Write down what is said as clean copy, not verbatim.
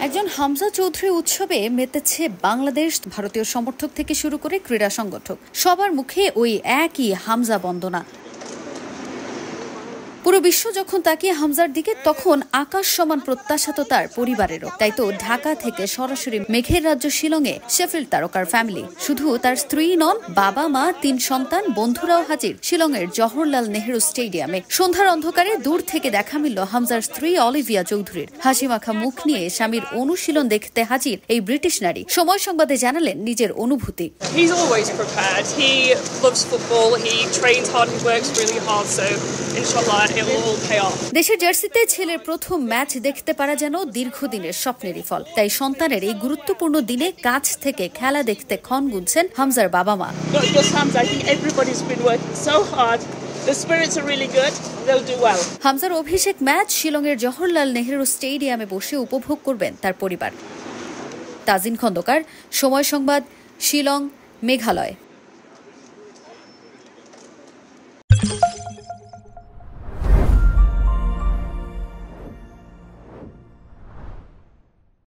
একজন হামজা চৌধুরী উৎসবে মেতেছে বাংলাদেশ, ভারতীয় সমর্থক থেকে শুরু করে ক্রীড়া সংগঠক। সবার মুখে ওই একই হামজা বন্দনা। পুরো বিশ্ব যখন তাকিয়ে হামজার দিকে, তখন আকাশ সমান প্রত্যাশা তো তার পরিবারেরও। তাই তো ঢাকা থেকে সরাসরি মেঘের রাজ্য শিলংয়ে শেফিল্ড তারকার ফ্যামিলি। শুধু তার স্ত্রী নন, বাবা মা, 3 সন্তান, বন্ধুরাও হাজির শিলংয়ের জওহরলাল নেহরু স্টেডিয়ামে। সন্ধ্যার অন্ধকারে দূর থেকে দেখা মিলল হামজার স্ত্রী অলিভিয়া চৌধুরীর। হাসিমাখা মুখ নিয়ে স্বামীর অনুশীলন দেখতে হাজির এই ব্রিটিশ নারী। সময় সংবাদে জানালেন নিজের অনুভূতি। দেশের জার্সিতে ছেলের প্রথম ম্যাচ দেখতে পারা যেন দীর্ঘদিনের স্বপ্নেরই ফল। তাই সন্তানের এই গুরুত্বপূর্ণ দিনে কাছ থেকে খেলা দেখতে ক্ষণ গুনছেন হামজার বাবা মা। হামজার অভিষেক ম্যাচ শিলংয়ের জওহরলাল নেহরু স্টেডিয়ামে বসে উপভোগ করবেন তার পরিবার। তাজিন খন্দকার, সময় সংবাদ, শিলং, মেঘালয়।